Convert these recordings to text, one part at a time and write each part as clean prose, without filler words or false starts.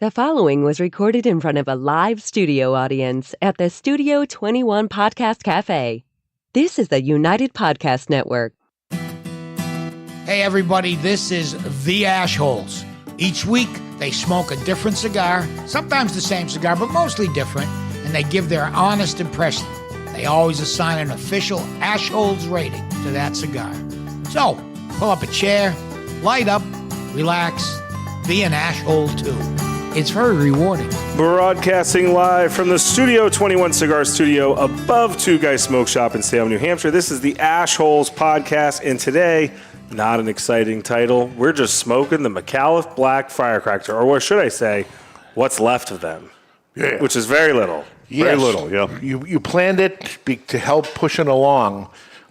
The following was recorded in front of a live studio audience at the Studio 21 Podcast Cafe. This is the United Podcast Network. Hey everybody, this is The Ashholes. Each week, they smoke a different cigar, sometimes the same cigar, but mostly different, and they give their honest impression. They always assign an official Ashholes rating to that cigar. So, pull up a chair, light up, relax, be an Ashhole too. It's very rewarding. Broadcasting live from the Studio 21 Cigar Studio above Two Guys Smoke Shop in Salem, New Hampshire. This is the Ashholes Podcast, and today, not an exciting title. We're just smoking the Micallef Black Firecracker, or what should I say, what's left of them, which is very little. Yes. Very little, yeah. You planned it to help push it along,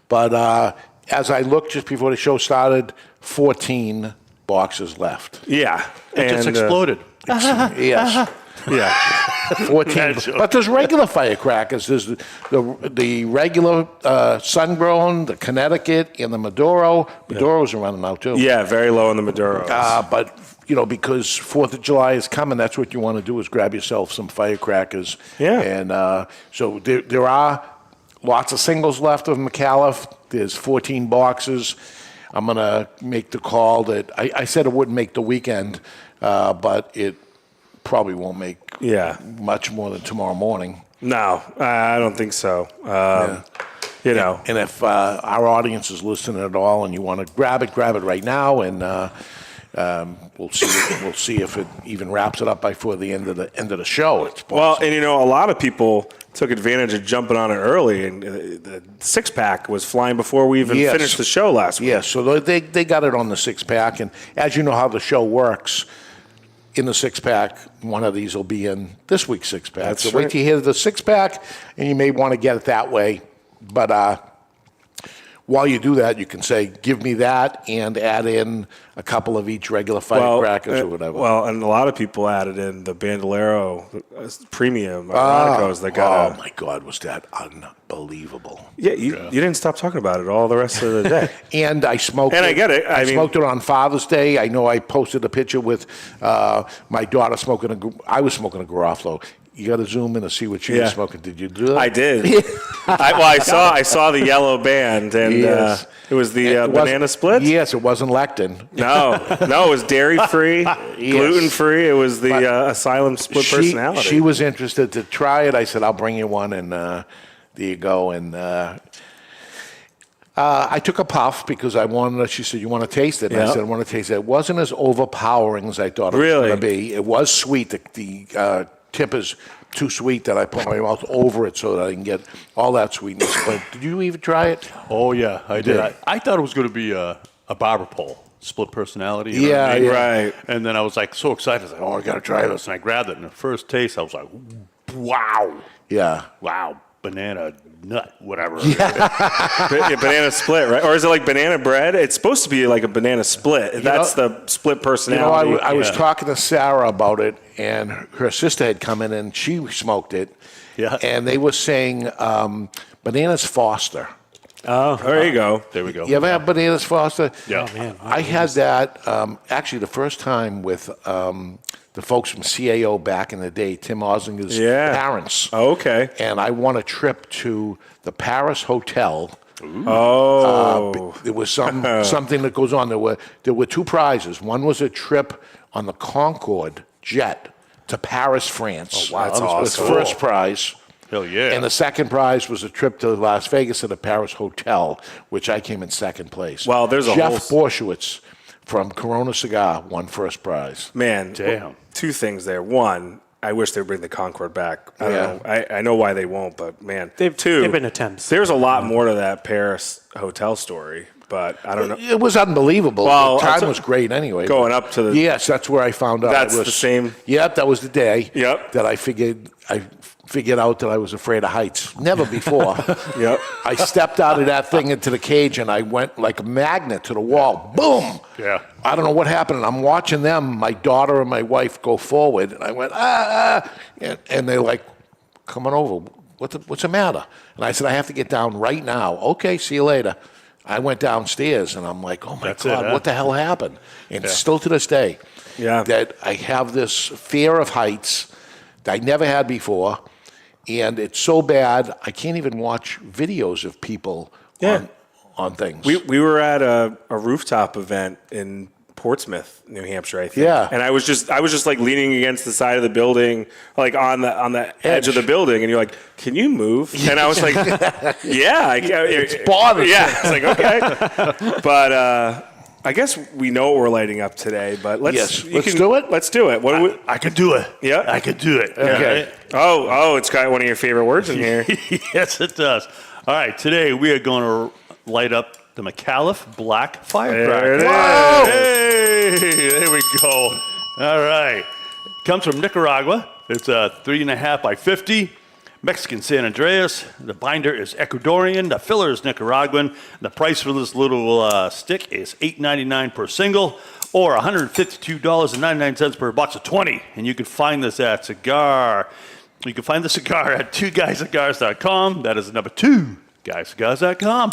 but as I looked just before the show started, 14 boxes left. Yeah. It just exploded. Yes. Yeah. 14. But there's regular firecrackers. There's the regular sun-grown, the Connecticut, and the Maduro. Maduros are running out, too. Yeah, very low on the Maduros. But, you know, because 4th of July is coming, that's what you want to do is grab yourself some firecrackers. Yeah. And so there are lots of singles left of Micallef. There's 14 boxes. I'm going to make the call that I said it wouldn't make the weekend, but it probably won't make much more than tomorrow morning. No, I don't think so. You know. And if our audience is listening at all and you want to grab it right now, and we'll see if it even wraps it up before the end of the show. Well, and you know, a lot of people took advantage of jumping on it early, and the six-pack was flying before we even finished the show last week. Yes, so they got it on the six-pack, and as you know how the show works, in the six-pack, one of these will be in this week's six-pack. That's so right. wait till you hear the six-pack, and you may want to get it that way. But while you do that, you can say, give me that, and add in a couple of each regular firecrackers or whatever. Well, and a lot didn't in the Bandolero Premium Aronicos that got Oh, my God, was that unbelievable. Yeah, you didn't stop talking about it all the rest of the day. And I smoked and it. I get it. I smoked it on Father's Day. I know I posted a picture with my daughter smoking I was smoking a Garofalo. You got to zoom in to see what she was smoking. Did you do that? I did. I saw the yellow band, and it was the banana split. Yes, it wasn't lectin. No, it was dairy-free, gluten-free. It was the Asylum split personality. She was interested to try it. I said, I'll bring you one, and there you go. And I took a puff because I wanted. She said, "You want to taste it?" And I said, "I want to taste it." It wasn't as overpowering as I thought it was going to be. It was sweet. The tip is too sweet that I put my mouth over it so that I can get all that sweetness. But did you even try it? Oh, yeah, I did. I thought it was going to be a barber pole, split personality. You know what I mean? Right. And then I was like so excited. I was like, I got to try this. And I grabbed it. And the first taste, I was like, wow. Yeah. Wow. Banana nut, whatever. Banana split, right? Or is it like banana bread? It's supposed to be like a banana split. That's the split personality. You know, I was talking to Sarah about it, and her sister had come in, and she smoked it. Yeah. And they were saying bananas Foster. Oh, there you go. There we go. You ever have bananas Foster? Yeah. Oh, man. I had that actually the first time with the folks from CAO back in the day, Tim Oslinger's parents. Oh, okay. And I won a trip to the Paris Hotel. There was something that goes on. There were two prizes. One was a trip on the Concorde jet to Paris, France. Oh, wow, that's awesome. That was the first prize. Hell yeah. And the second prize was a trip to Las Vegas at the Paris Hotel, which I came in second place. Well, there's a Jeff Borshowitz from Corona Cigar won first prize. Man, damn. Two things there. One, I wish they'd bring the Concorde back. I don't know. I know why they won't, but man. They've been attempts. There's a lot more to that Paris hotel story, but I don't know. It was unbelievable. Well, the time was great anyway. Going up to the... Yes, that's where I found out. That's the same... Yep, that was the day that I figured out that I was afraid of heights. Never before. Yep. I stepped out of that thing into the cage, and I went like a magnet to the wall. Boom! Yeah. I don't know what happened. And I'm watching them, my daughter and my wife, go forward, and I went, and they're like, coming over. What's the matter? And I said, I have to get down right now. Okay, see you later. I went downstairs, and I'm like, oh, my God, what the hell happened? And still to this day. that I have this fear of heights that I never had before, and it's so bad I can't even watch videos of people on things. We were at a rooftop event in Portsmouth, New Hampshire, I think. Yeah. And I was just like leaning against the side of the building, like on the edge of the building, and you're like, "Can you move?" And I was like, "Yeah, it's bothersome." Yeah, it's like okay, but I guess we know what we're lighting up today. But let's do it. Let's do it. I could do it. Yeah, I could do it. Okay. Oh, it's got one of your favorite words in here. Yes, it does. All right, today we are going to light up the Micallef Black Firecracker. There it is. Hey, there we go. All right. Comes from Nicaragua. It's a 3.5 by 50. Mexican San Andreas. The binder is Ecuadorian. The filler is Nicaraguan. The price for this little stick is $8.99 per single, or $152.99 per box of 20. And you can find this at Cigar. You can find the cigar at 2guycigars.com. That is number 2, guycigars.com.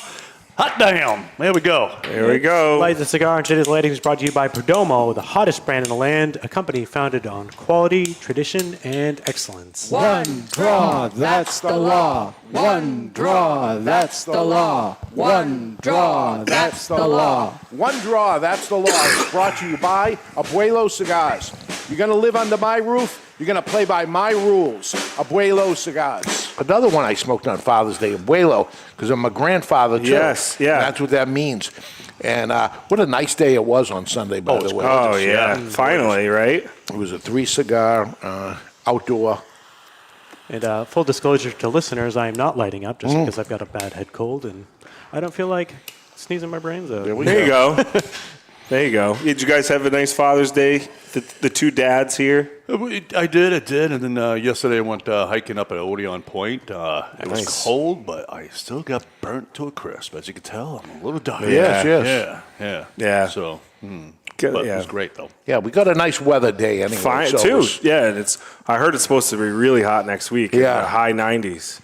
Hot damn. There we go. There we go. Light the Cigar and today's lighting is brought to you by Perdomo, the hottest brand in the land, a company founded on quality, tradition, and excellence. One draw, that's the law. One draw, that's the law. One draw, that's the law. One Draw, That's the Law is brought to you by Abuelo Cigars. You're going to live under my roof, you're going to play by my rules. Abuelo Cigars. Another one I smoked on Father's Day, Abuelo, because I'm a grandfather, too. Yes, yeah. That's what that means. And what a nice day it was on Sunday, by the way. Oh, yeah. Finally, right? It was a 3-cigar outdoor. And full disclosure to listeners, I am not lighting up just because I've got a bad head cold and I don't feel like sneezing my brains out. There you go. There you go. Did you guys have a nice Father's Day? The two dads here? I did. And then yesterday I went hiking up at Odeon Point. It was cold, but I still got burnt to a crisp. As you can tell, I'm a little dying. Yes. Yeah. So, but it was great, though. Yeah, we got a nice weather day anyway. Fine, so too. Yeah, and I heard it's supposed to be really hot next week. Yeah. High 90s.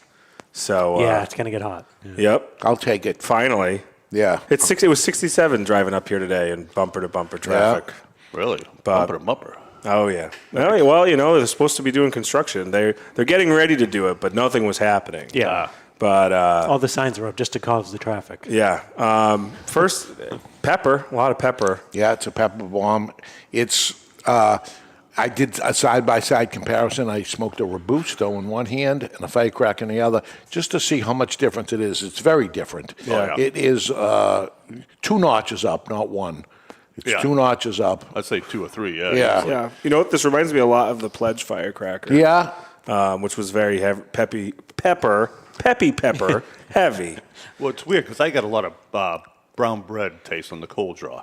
So, Yeah, it's going to get hot. Yeah. Yep. I'll take it. Finally. Yeah. It was 67 driving up here today in bumper-to-bumper traffic. Really? But- Bumper to bumper. Oh, yeah. Well, they're supposed to be doing construction. They're getting ready to do it, but nothing was happening. Yeah. But, All the signs are up just to cause the traffic. yeah. First, pepper. A lot of pepper. Yeah, it's a pepper bomb. It's, I did a side-by-side comparison. I smoked a Robusto in one hand and a Firecracker in the other, just to see how much difference it is. It's very different. Yeah. It is 2 notches up, not 1. It's 2 notches up. I'd say 2 or 3, yeah. Yeah. Yeah. You know what? This reminds me a lot of the Pledge Firecracker. Yeah. Which was very heavy, peppy pepper, heavy. Well, it's weird because I got a lot of brown bread taste on the cold draw,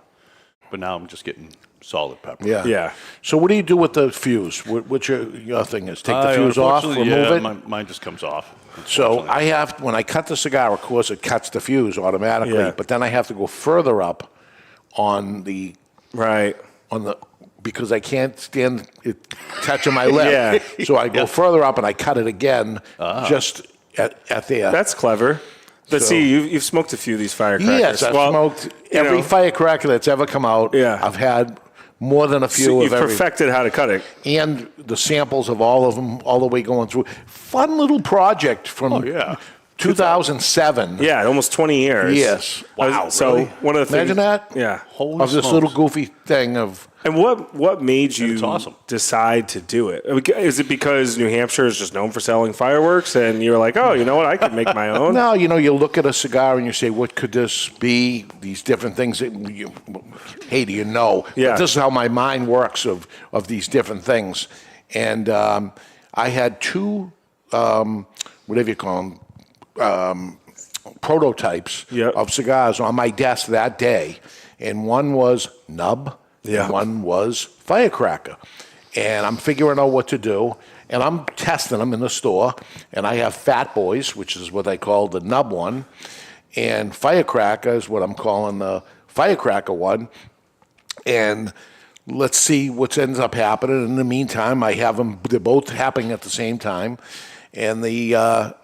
but now I'm just getting solid pepper. Yeah. Yeah. So what do you do with the fuse? What's your thing is? Take the fuse off, remove yeah, it? mine just comes off. So I have, when I cut the cigar, of course, it cuts the fuse automatically, Yeah. but then I have to go further up on the, Right. because I can't stand it touching my lip. Yeah. So I go further up and I cut it again, just at there. That's clever. Let's So- see, you've smoked a few of these firecrackers. Yes, I've Well, smoked you every know, firecracker that's ever come out. Yeah. I've had more than a few so of you've every. perfected how to cut it. And the samples of all of them, all the way going through. Fun little project from 2007. Yeah, almost 20 years. Yes. Wow, So really? one of the things. Imagine that? Yeah. Holy Of this smokes. little goofy thing of. And what made you It's awesome. decide to do it? Is it because New Hampshire is just known for selling fireworks, and you're like, oh, you know what, I could make my own? No, you look at a cigar and you say, what could this be? These different things that hey, do you know? Yeah. But this is how my mind works of these different things. And I had 2, whatever you call them, prototypes Yep. of cigars on my desk that day. And one was Nub, Yeah. and one was Firecracker. And I'm figuring out what to do. And I'm testing them in the store. And I have Fat Boys, which is what I call the Nub one. And Firecracker is what I'm calling the Firecracker one. And let's see what ends up happening. In the meantime, I have them, they're both happening at the same time. And the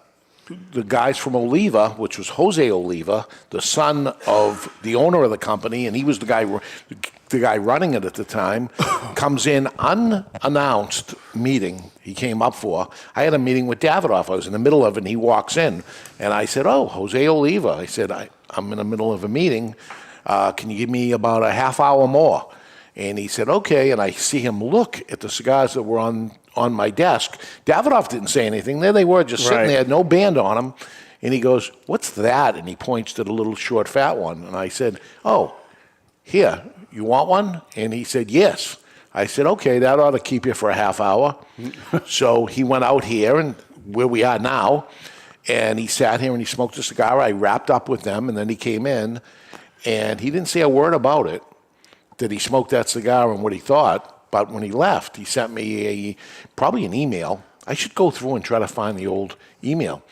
guys from Oliva, which was Jose Oliva, the son of the owner of the company, and he was the guy, the guy running it at the time comes in unannounced meeting he came up for. I had a meeting with Davidoff. I was in the middle of it, and he walks in. And I said, oh, Jose Oliva. I said, I'm in the middle of a meeting. Can you give me about a half hour more? And he said, okay. And I see him look at the cigars that were on my desk. Davidoff didn't say anything. There they were, just sitting there, no band on them. And he goes, what's that? And he points to the little short, fat one. And I said, oh, here, you want one? And he said, yes. I said, okay, that ought to keep you for a half hour. So he went out here, and where we are now, and he sat here and he smoked a cigar. I wrapped up with them, and then he came in, and he didn't say a word about it, that he smoked that cigar and what he thought. But when he left, he sent me probably an email. I should go through and try to find the old email.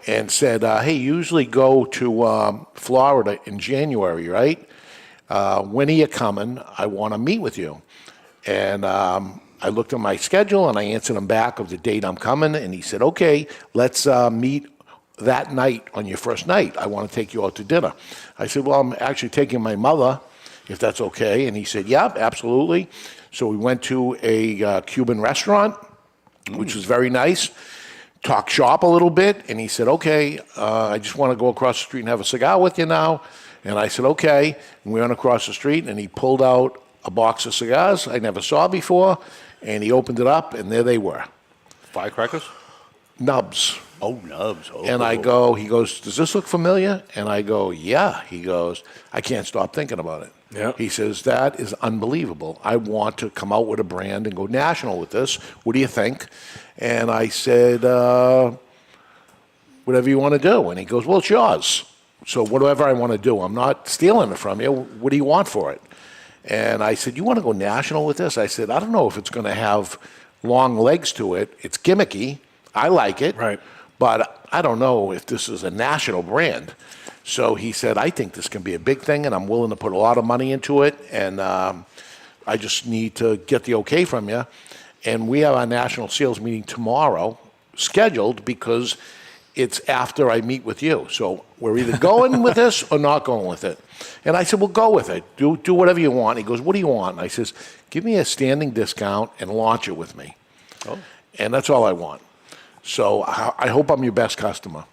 And said, hey, you usually go to Florida in January, right? When are you coming? I want to meet with you. And I looked at my schedule, and I answered him back of the date I'm coming. And he said, okay, let's meet that night on your first night. I want to take you out to dinner. I said, well, I'm actually taking my mother, if that's okay. And he said, yeah, absolutely. So we went to a Cuban restaurant, which was very nice. Talk shop a little bit, and he said, okay, I just want to go across the street and have a cigar with you now. And I said, okay. And we went across the street, and he pulled out a box of cigars I never saw before, and he opened it up, and there they were. Firecrackers? Nubs. Oh, nubs. Oh, And I go, he goes, does this look familiar? And I go, yeah. He goes, I can't stop thinking about it. Yep. He says, that is unbelievable. I want to come out with a brand and go national with this. What do you think? And I said, whatever you want to do. And he goes, well, it's yours. So whatever I want to do, I'm not stealing it from you. What do you want for it? And I said, you want to go national with this? I said, I don't know if it's going to have long legs to it. It's gimmicky. I like it. Right. But I don't know if this is a national brand. So he said, I think this can be a big thing, and I'm willing to put a lot of money into it, and I just need to get the okay from you. And we have our national sales meeting tomorrow scheduled because it's after I meet with you. So we're either going with this or not going with it. And I said, well, go with it. Do whatever you want. He goes, what do you want? And I says, give me a standing discount and launch it with me. Oh. And that's all I want. So I hope I'm your best customer.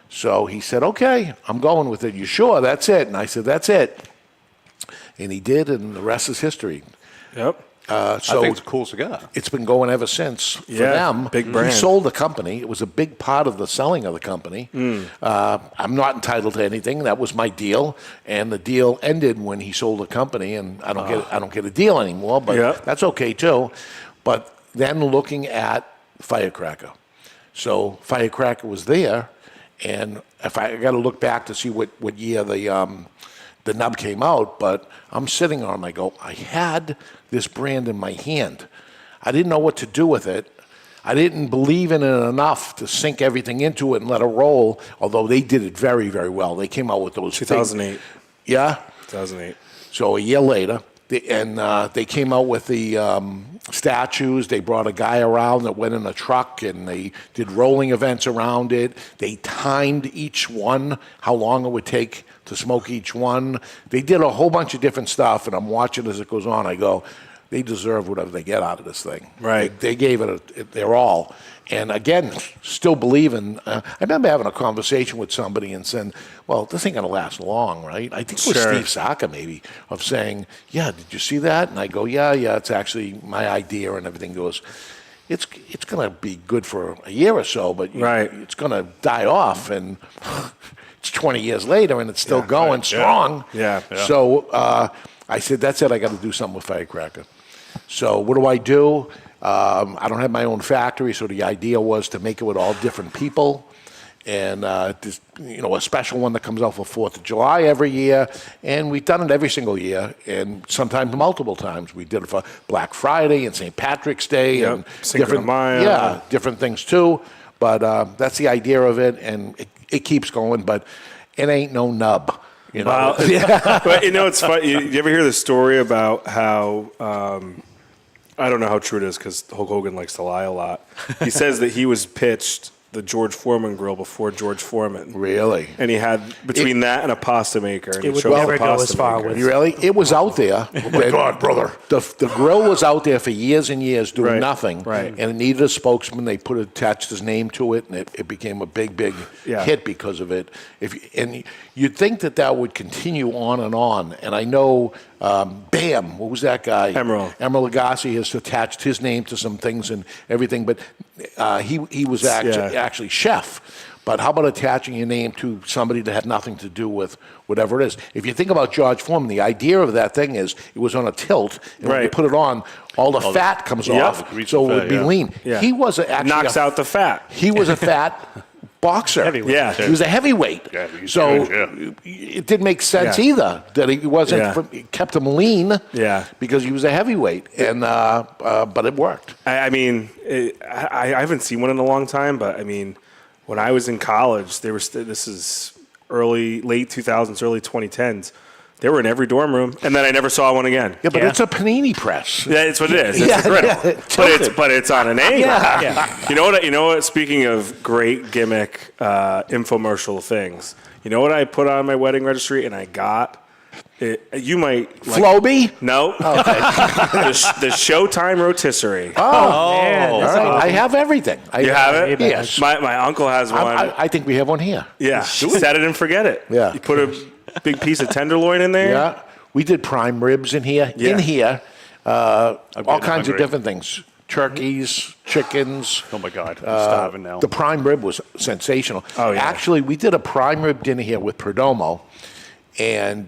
So he said, okay, I'm going with it. You sure? That's it? And I said, that's it. And he did, and the rest is history. Yep. So I think it's a cool cigar. It's been going ever since for them. Big brand. He sold the company. It was a big part of the selling of the company. I'm not entitled to anything. That was my deal, and the deal ended when he sold the company, and I don't get a deal anymore. But that's okay too. But then looking at Firecracker, so Firecracker was there, and if I got to look back to see what year the nub came out, but I'm sitting on them. I go, I had this brand in my hand. I didn't know what to do with it. I didn't believe in it enough to sink everything into it and let it roll, although they did it very, very well. They came out with those 2008. Yeah? 2008. So a year later, they came out with the statues. They brought a guy around that went in a truck, and they did rolling events around it. They timed each one, how long it would take to smoke each one. They did a whole bunch of different stuff, and I'm watching as it goes on. I go, they deserve whatever they get out of this thing. Right. They gave it their all. And again, still believing. I remember having a conversation with somebody and saying, well, this ain't going to last long, right? I think it was Steve Saka maybe, of saying, yeah, did you see that? And I go, yeah, it's actually my idea, and everything goes, it's going to be good for a year or so, but it's going to die off, and it's 20 years later, and it's still going strong. Yeah. So I said, that's it. I got to do something with Firecracker. So what do? I don't have my own factory, so the idea was to make it with all different people, and a special one that comes out for 4th of July every year, and we've done it every single year, and sometimes multiple times. We did it for Black Friday and St. Patrick's Day, and different things too. But that's the idea of it, and it keeps going. But it ain't no nub. You know? Wow. But it's funny. You ever hear the story about how? I don't know how true it is because Hulk Hogan likes to lie a lot. He says that he was pitched the George Foreman grill before George Foreman. Really? And he had between that and a pasta maker. And It would chose the never go pasta as far maker. with. Really? It was out there. Oh my God, brother! The grill was out there for years and years doing Right, nothing. right. And it needed a spokesman. They attached his name to it, and it became a big Yeah. hit because of it. And you'd think that would continue on and on. And I know, Bam, what was that guy? Emeril Lagasse has attached his name to some things and everything, but he was actually chef. But how about attaching your name to somebody that had nothing to do with whatever it is? If you think about George Foreman, the idea of that thing is it was on a tilt, and when you Right. put it on, all the fat comes off, grease so and it would fat, be yeah. lean. Yeah. He was actually Knocks out the fat. He was a fat boxer. Heavyweight. Yeah. He was a heavyweight. Yeah, he's so good, it didn't make sense Yeah. either that he wasn't. Yeah. It kept him lean. Yeah. Because he was a heavyweight, and but it worked. I mean, I haven't seen one in a long time, but I mean, when I was in college, they were. This is late 2000s, early 2010s. They were in every dorm room, and then I never saw one again. Yeah, but it's a panini press. Yeah, it's what it is. It's Yeah, a griddle, yeah, but it's on an angle. Yeah. You know what? You know what? Speaking of great gimmick infomercial things, you know what I put on my wedding registry, and I got. You might Floby? No. the Showtime rotisserie. Man, All that's right, I have everything. You have it? Mailbag. Yes. My uncle has one. I think we have one here. Yeah, set it and forget it. Yeah. You put a big piece of tenderloin in there. Yeah, we did prime ribs in here. Yeah. In here, all getting kinds of hungry. different things: turkeys, chickens. Oh my God, I'm starving now. The prime rib was sensational. Oh, yeah. Actually, we did a prime rib dinner here with Perdomo, and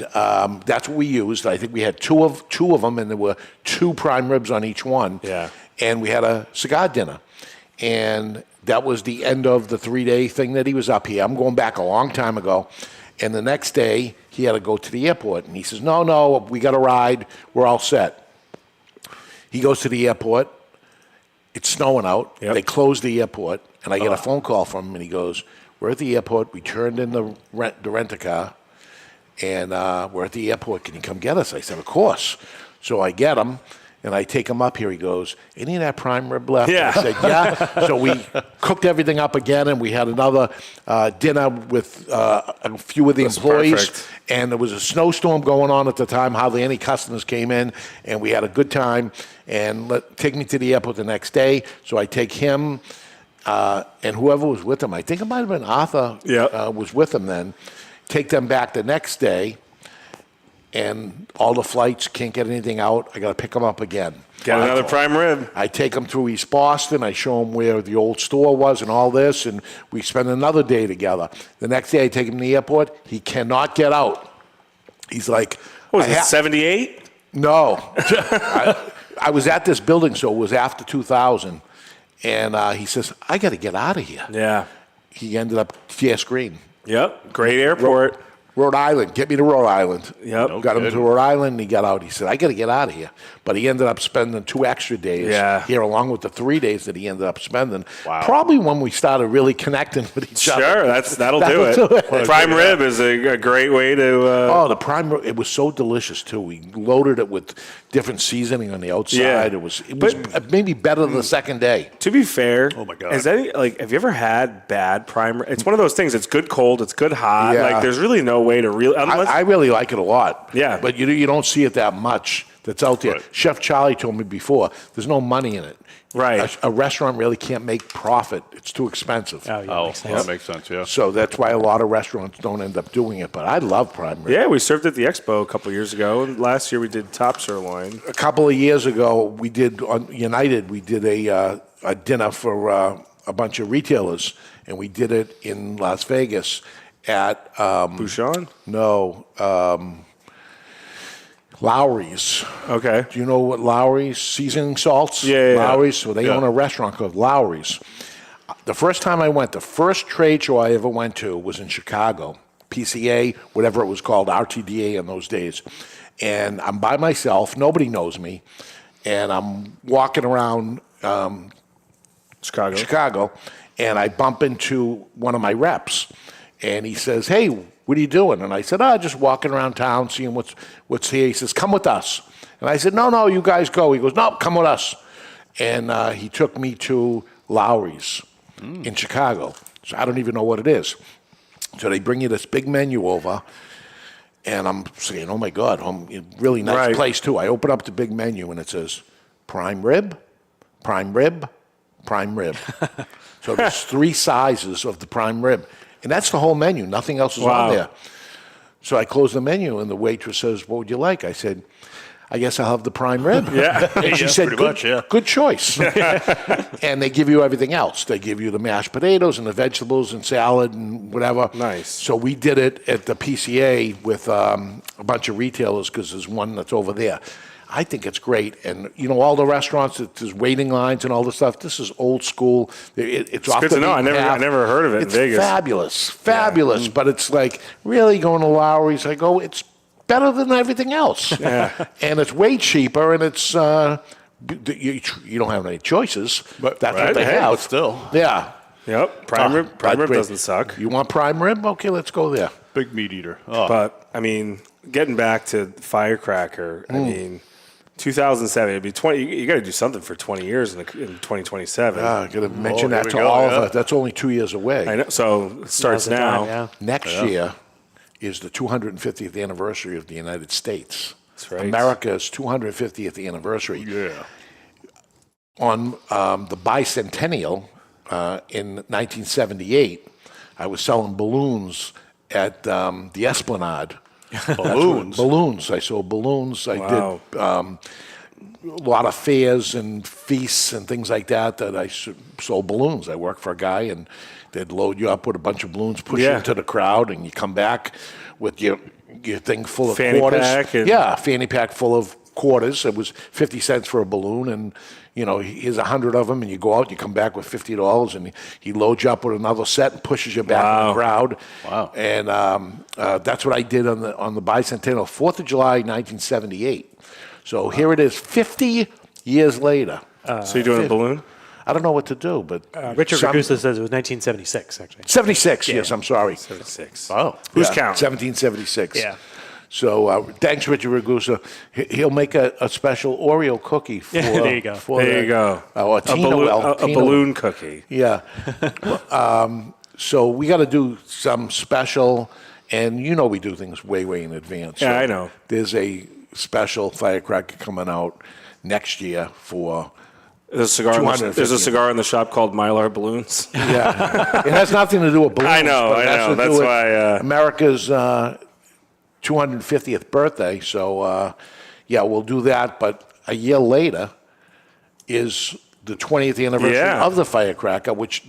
that's what we used. I think we had two of them, and there were 2 prime ribs on each one. Yeah. And we had a cigar dinner, and that was the end of the 3-day thing that he was up here. I'm going back a long time ago. And the next day, he had to go to the airport. And he says, no, we got a ride. We're all set. He goes to the airport. It's snowing out. Yep. They close the airport. And I get a phone call from him, and he goes, we're at the airport. We turned in the rent-a-car, and we're at the airport. Can you come get us? I said, of course. So I get him. And I take him up here. He goes, any of that prime rib left? Yeah. I said, yeah. So we cooked everything up again, and we had another dinner with a few of the employees. perfect. And there was a snowstorm going on at the time. Hardly any customers came in, and we had a good time. And take me to the airport the next day. So I take him and whoever was with him. I think it might have been Arthur was with him then. Take them back the next day. And all the flights, can't get anything out. I got to pick them up again. Get another prime rib. I take them through East Boston. I show them where the old store was and all this, and we spend another day together. The next day, I take him to the airport. He cannot get out. He's like, What was it, 78? No. I was at this building, so it was after 2000. And he says, I got to get out of here. Yeah. He ended up Fias Green. Yep. Great airport. Rhode Island. Get me to Rhode Island. Yep. Got him to Rhode Island, and he got out. He said, I got to get out of here. But he ended up spending 2 extra days here, along with the 3 days that he ended up spending. Wow. Probably when we started really connecting with each other. Sure, that'll do it. Prime rib is a great way to. The prime rib, it was so delicious, too. We loaded it with different seasoning on the outside. Yeah. It was maybe better the second day. To be fair, Oh, my God. have you ever had bad prime rib? It's one of those things. It's good cold. It's good hot. Yeah. Like there's really no way to really. I really like it a lot. Yeah. But you don't see it that much that's out there. Right. Chef Charlie told me before, there's no money in it. Right. A restaurant really can't make profit. It's too expensive. Oh, yeah, Oh, makes sense. that makes sense, yeah. So that's why a lot of restaurants don't end up doing it. But I love prime rib. Yeah, we served at the expo a couple years ago. And last year we did top sirloin. A couple of years ago, we did on United. We did a dinner for a bunch of retailers, and we did it in Las Vegas at Bouchon? no Lowry's. Okay. Do you know what Lowry's seasoning salts? Yeah. Lowry's. So they Yeah. own a restaurant called Lowry's. The first time I went, the first trade show I ever went to was in Chicago, PCA, whatever it was called, RTDA in those days. And I'm by myself. Nobody knows me. And I'm walking around Chicago, and I bump into one of my reps. And he says, hey, what are you doing? And I said, just walking around town, seeing what's here. He says, come with us. And I said, no, you guys go. He goes, no, come with us. And he took me to Lowry's. in Chicago. So I don't even know what it is. So they bring you this big menu over, and I'm saying, oh, my God, really nice place, too. I open up the big menu, and it says prime rib, prime rib, prime rib. So there's 3 sizes of the prime rib. And that's the whole menu. Nothing else is on there. So I close the menu, and the waitress says, what would you like? I said, I guess I'll have the prime rib. And she said, good choice. And they give you everything else. They give you the mashed potatoes and the vegetables and salad and whatever. Nice. So we did it at the PCA with a bunch of retailers because there's one that's over there. I think it's great. And, all the restaurants, there's waiting lines and all this stuff. This is old school. It's off good the to know. I beaten never heard of it in Vegas. It's fabulous. But it's like, really going to Lowry's, I go, it's better than everything else. And it's way cheaper, and it's you don't have any choices, but that's what they have. Still. Yeah. Yep. Prime rib doesn't suck. You want prime rib? Okay, let's go there. Big meat eater. But, I mean, getting back to Firecracker, I mean, 2007, it'd be 20. You got to do something for 20 years in 2027. I got to mention that to Oliver. That's only 2 years away. I know. So it starts now. Next year is the 250th anniversary of the United States. That's right. America's 250th anniversary. Yeah. On the bicentennial in 1978, I was selling balloons at the Esplanade. Balloons. I sold balloons. I did a lot of fairs and feasts and things like that I sold balloons. I worked for a guy, and they'd load you up with a bunch of balloons, push you into the crowd, and you come back with your thing full of fanny quarters. Pack Fanny pack full of quarters. It was 50 cents for a balloon, and here's 100 of them, and you go out, you come back with $50, and he loads you up with another set and pushes you back in the crowd. Wow. And that's what I did on the bicentennial, 4th of July, 1978. So here it is, 50 years later. So you're doing a balloon? I don't know what to do, but Richard Ragusa says it was 1976, actually. 76, yes, I'm sorry. 76. Oh. Who's counting? 1776. Yeah. So thanks, Richard Ragusa. He'll make a special Oreo cookie for. There you go. There you go. A balloon cookie. Yeah. So we got to do some special, and we do things way in advance. Yeah, so I know. There's a special firecracker coming out next year for. There's a cigar in the shop called Mylar Balloons. Yeah. It has nothing to do with balloons. I know. That's why. America's 250th birthday. So, we'll do that. But a year later is the 20th anniversary of the Firecracker, which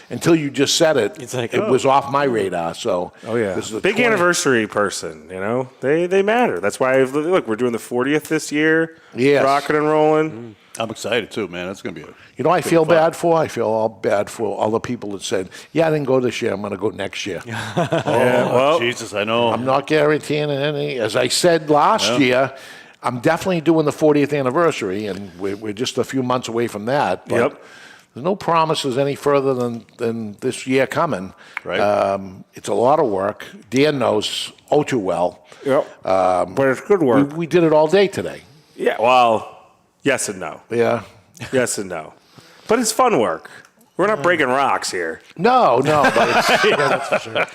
until you just said it, it was off my radar. So, this is the big anniversary person. They matter. That's why look, we're doing the 40th this year. Yes. Rocking and rolling. I'm excited too, man. That's going to be I feel bad for? I feel all bad for all the people that said, I didn't go this year, I'm going to go next year. well, Jesus, I know. I'm not guaranteeing any. As I said last year, I'm definitely doing the 40th anniversary, and we're just a few months away from that. But there's no promises any further than this year coming. Right. It's a lot of work. Dan knows too well. Yep. But it's good work. We did it all day today. Yeah, well, yes and no. Yeah. Yes and no. But it's fun work. We're not breaking rocks here. No, but it's, that's for sure.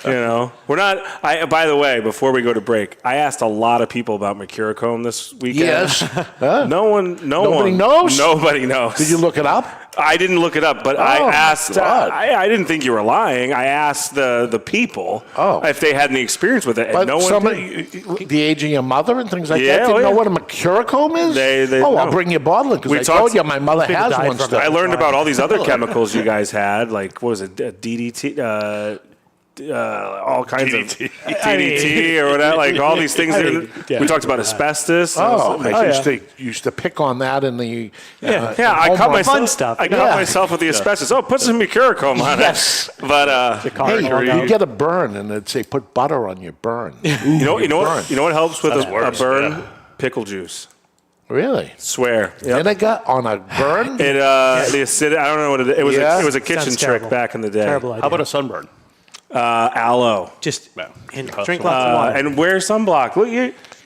We're not. By the way, before we go to break, I asked a lot of people about Mercurochrome this weekend. Yes. Nobody knows? Nobody knows. Did you look it up? I didn't look it up, but I asked. I didn't think you were lying. I asked the people if they had any experience with it, and no one did. The age of your mother and things like that didn't know what a Mercurochrome is? I'll bring you a bottle because I told you my mother has one still. I learned about all these other chemicals you guys had, like, what was it, DDT, all kinds of DDT or whatever, like all these things. We talked about asbestos. I used to pick on that in the I cut myself. I cut myself with the asbestos. Put some Mercurochrome on it. But you get a burn and it'd say put butter on your burn. You know what helps with a burn? Pickle juice. Really? Swear. Vinegar on a burn? The acidity. I don't know what it is. It was a kitchen trick back in the day. Terrible idea. How about a sunburn? Aloe. Just Well, and cost drink a lot. lots of water. And wear sunblock. Look,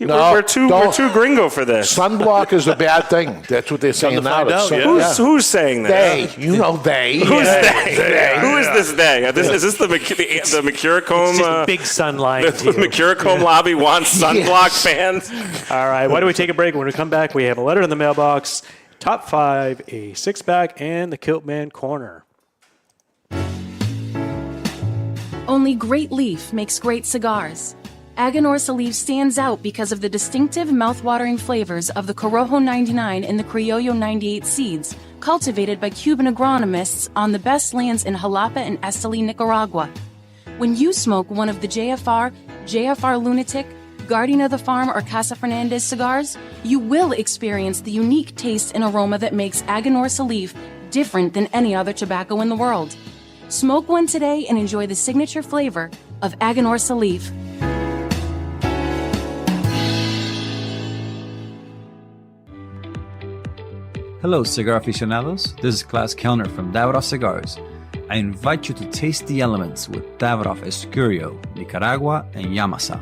No, we're too gringo for this. Sunblock is a bad thing. That's what they're saying to now. find It's out, sun- yeah. Who's saying that? They. You know they. Who's Yeah. they? Who is this they? Is this the McCuracombe? Just big sunlight. The McCuracombe lobby wants sunblock fans. All right, why don't we take a break? When we come back, we have a letter in the mailbox, top 5, a 6-pack, and the Kilt Man Corner. Only Great Leaf makes great cigars. Aganorsa Leaf stands out because of the distinctive mouth-watering flavors of the Corojo 99 and the Criollo 98 seeds, cultivated by Cuban agronomists on the best lands in Jalapa and Esteli, Nicaragua. When you smoke one of the JFR Lunatic, Guardian of the Farm, or Casa Fernandez cigars, you will experience the unique taste and aroma that makes Aganorsa Leaf different than any other tobacco in the world. Smoke one today and enjoy the signature flavor of Aganorsa Leaf. Hello, cigar aficionados. This is Klaus Kellner from Davidoff Cigars. I invite you to taste the elements with Davidoff Escurio, Nicaragua, and Yamasa.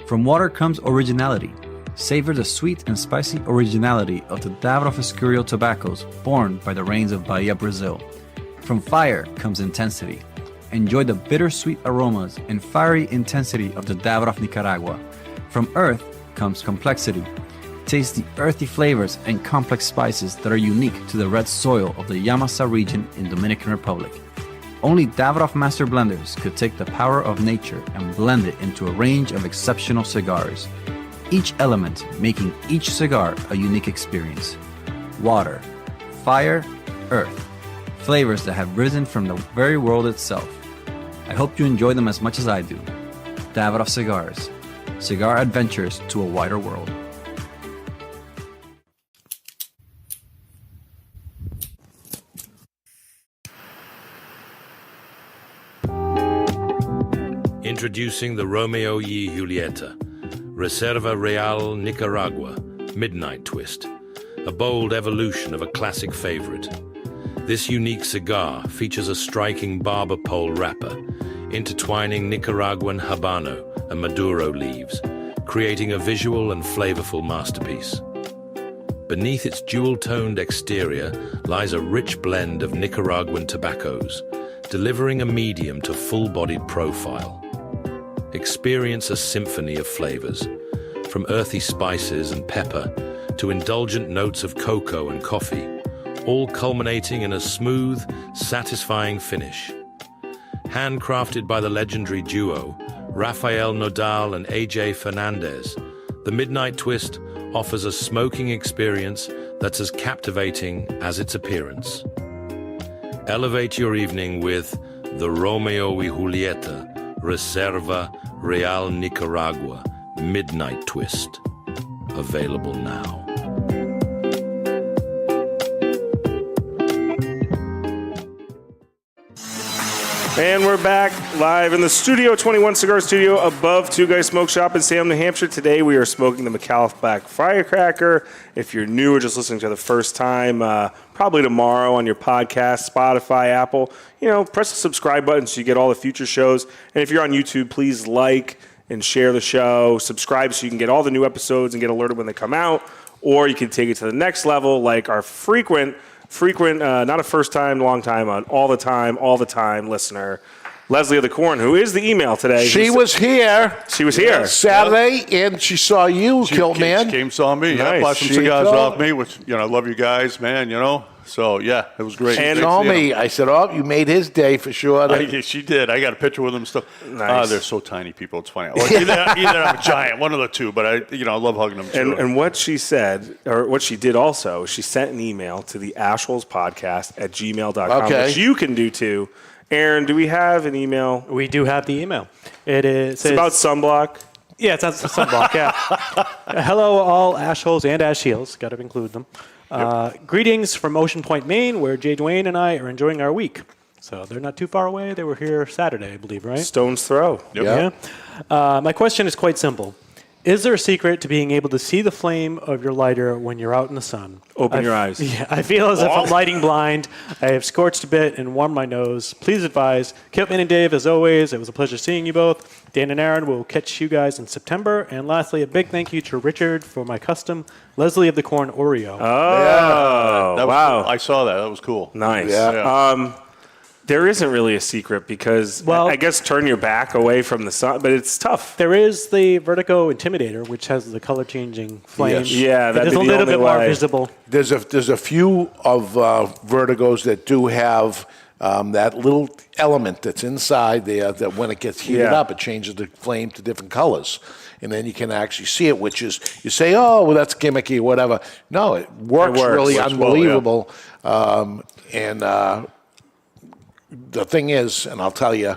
From water comes originality. Savor the sweet and spicy originality of the Davidoff Escurio tobaccos born by the rains of Bahia, Brazil. From fire comes intensity. Enjoy the bittersweet aromas and fiery intensity of the Davidoff Nicaragua. From earth comes complexity. Taste the earthy flavors and complex spices that are unique to the red soil of the Yamasa region in Dominican Republic. Only Davidoff Master Blenders could take the power of nature and blend it into a range of exceptional cigars. Each element making each cigar a unique experience. Water, fire, earth. Flavors that have risen from the very world itself. I hope you enjoy them as much as I do. Davidoff Cigars. Cigar adventures to a wider world. Introducing the Romeo y Julieta, Reserva Real Nicaragua, Midnight Twist, a bold evolution of a classic favorite. This unique cigar features a striking barber pole wrapper, intertwining Nicaraguan Habano and Maduro leaves, creating a visual and flavorful masterpiece. Beneath its jewel-toned exterior lies a rich blend of Nicaraguan tobaccos, delivering a medium to full-bodied profile. Experience a symphony of flavors, from earthy spices and pepper to indulgent notes of cocoa and coffee, all culminating in a smooth, satisfying finish. Handcrafted by the legendary duo, Rafael Nodal and AJ Fernandez, the Midnight Twist offers a smoking experience that's as captivating as its appearance. Elevate your evening with the Romeo y Julieta Reserva Real Nicaragua Midnight Twist. Available now. And we're back live in the Studio 21 Cigar Studio above Two Guys Smoke Shop in Salem, New Hampshire. Today we are smoking the Micallef Black Firecracker. If you're new or just listening to the first time, probably tomorrow on your podcast, Spotify, Apple, press the subscribe button so you get all the future shows. And if you're on YouTube, please like and share the show. Subscribe so you can get all the new episodes and get alerted when they come out. Or you can take it to the next level, like our frequent, not a first time, long time, all the time listener, Leslie of the Corn, who is the email today. She was here. She was here. Saturday, and she saw you, Kilt Man. She came, saw me. Yeah, Nice. bought some She cigars told- off me, which, I love you guys, man, So, yeah, it was great. And Great Told seeing me. them. I said, you made his day for sure. Yeah, she did. I got a picture with them and stuff. Nice. They're so tiny, people. It's funny. Well, either I'm a giant, one of the two, but I love hugging them too. And what she said, or what she did also, she sent an email to the Ashholes Podcast at gmail.com, Okay. which you can do too. Aaron, do we have an email? We do have the email. It's about sunblock. Yeah, it's on sunblock, yeah. Hello, all ashholes and ash heels. Got to include them. Greetings from Ocean Point, Maine, where Jay Dwayne and I are enjoying our week. So they're not too far away. They were here Saturday, I believe, right? Stone's throw. Yep. Yeah. My question is quite simple. Is there a secret to being able to see the flame of your lighter when you're out in the sun? Open your eyes. Yeah, I feel as if I'm lighting blind. I have scorched a bit and warmed my nose. Please advise. Kiltman and Dave, as always, it was a pleasure seeing you both. Dan and Aaron will catch you guys in September. And lastly, a big thank you to Richard for my custom Leslie of the Corn Oreo. Oh, wow. I saw that. That was cool. Nice. Yeah. There isn't really a secret because, I guess, turn your back away from the sun, but it's tough. There is the Vertigo Intimidator, which has the color-changing flame. Yes. Yeah, It that'd is be a the little only bit more way. visible. There's a few of Vertigos that do have that little element that's inside there that when it gets heated up, it changes the flame to different colors. And then you can actually see it, which is, you say, oh, well, that's gimmicky or whatever. No, it works really unbelievable. The thing is, and I'll tell you,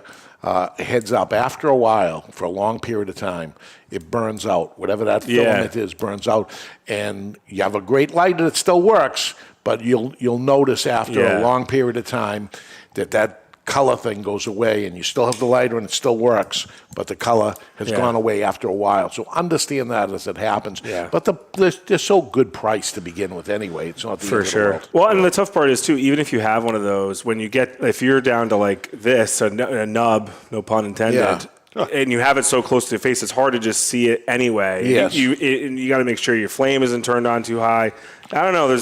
heads up, after a while, for a long period of time, it burns out. Whatever that filament is burns out. And you have a great lighter that still works, but you'll notice after a long period of time that color thing goes away, and you still have the lighter and it still works, but the color has gone away after a while. So understand that as it happens. Yeah. But they're so good price to begin with anyway. It's not the end of the world. Well, and the tough part is too, even if you have one of those, when you get, if you're down to like this, a nub, no pun intended, and you have it so close to your face, it's hard to just see it anyway. Yes. You got to make sure your flame isn't turned on too high. I don't know.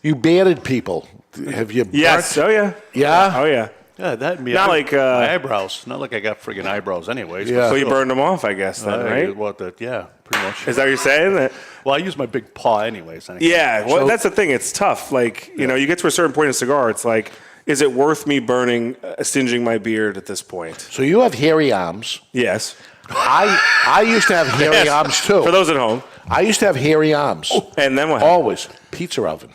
You bearded people. Have you? Yes. burnt? Oh yeah. Yeah. Oh yeah. Yeah, that me. Not like my eyebrows. Not like I got friggin' eyebrows, anyways. Yeah. So you burned them off, I guess. Then, right? Yeah, pretty much. Is that what you're saying? Well, I use my big paw, anyways. Yeah. Well, that's the thing. It's tough. Like you know, you get to a certain point in a cigar, it's like, is it worth me singeing my beard at this point? So you have hairy arms. Yes. I used to have hairy arms too. For those at home, I used to have hairy arms. And then what? Always pizza oven.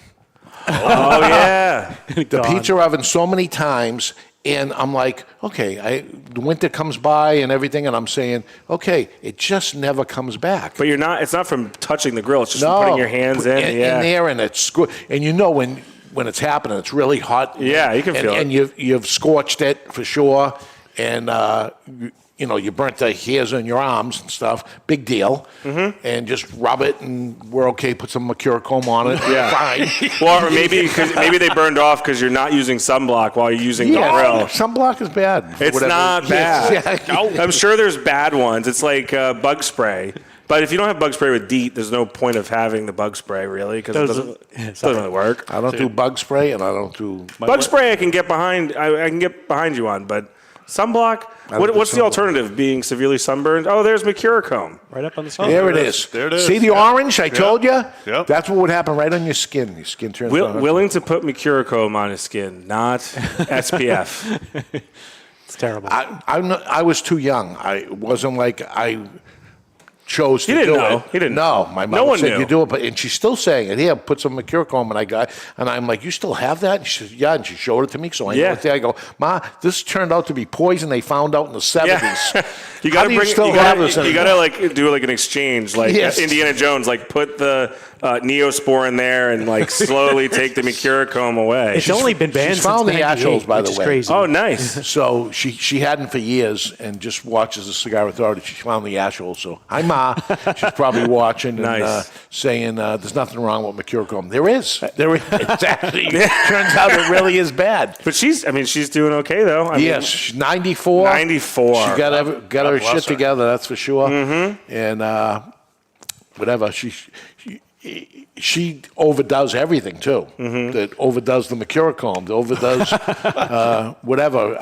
Oh yeah. The pizza oven so many times. And I'm like, okay, the winter comes by and everything, and I'm saying, okay, it just never comes back. But it's not from touching the grill, it's just from putting your hands in there, and it's good. And you know when it's happening, it's really hot. Yeah, you can feel it. And you've scorched it for sure, and you burnt the hairs on your arms and stuff. Big deal. Mm-hmm. And just rub it, and we're okay. Put some Mercurochrome on it. Yeah. Fine. Well, or maybe they burned off because you're not using sunblock while you're using the grill. Sunblock is bad. It's not bad. Yeah. I'm sure there's bad ones. It's like bug spray. But if you don't have bug spray with DEET, there's no point of having the bug spray, really, because it doesn't really work. I don't do bug spray, and I don't do... Bug spray I can get behind. I can get behind you on, but sunblock... What's the alternative? Being severely sunburned? Oh, there's Mercurochrome. Right up on the sun. There it is. There it is. See the orange? I told you? Yep. That's what would happen right on your skin. Your skin turns on. Willing to put Mercurochrome on his skin, not SPF. It's terrible. I was too young. I wasn't like I chose to He didn't do know. it. He didn't know. know. My No mother one said knew. you do it, and she's still saying it. Here, put some Mercurochrome, and I'm like, you still have that? And she says, yeah, and she showed it to me, so I know it's there. I go, Ma, this turned out to be poison they found out in the 70s. You got to You got to like do like an exchange, like Indiana Jones, like put the Neospore in there and like slowly take the Mercurochrome away. It's only been banned She's found since the ashholes, by the way. Crazy. Oh, nice. So she hadn't for years, and just watches the Cigar Authority. She found the ashhole. So hi, Ma. She's probably watching and saying there's nothing wrong with Mercurochrome. There is. It's actually turns out it really is bad. But she's doing okay though. Yes, she's 94. 94. She got her shit together. That's for sure. Mm-hmm. And whatever she overdoes everything too. Mm-hmm. That overdoes the Mercurochrome. Overdoes whatever.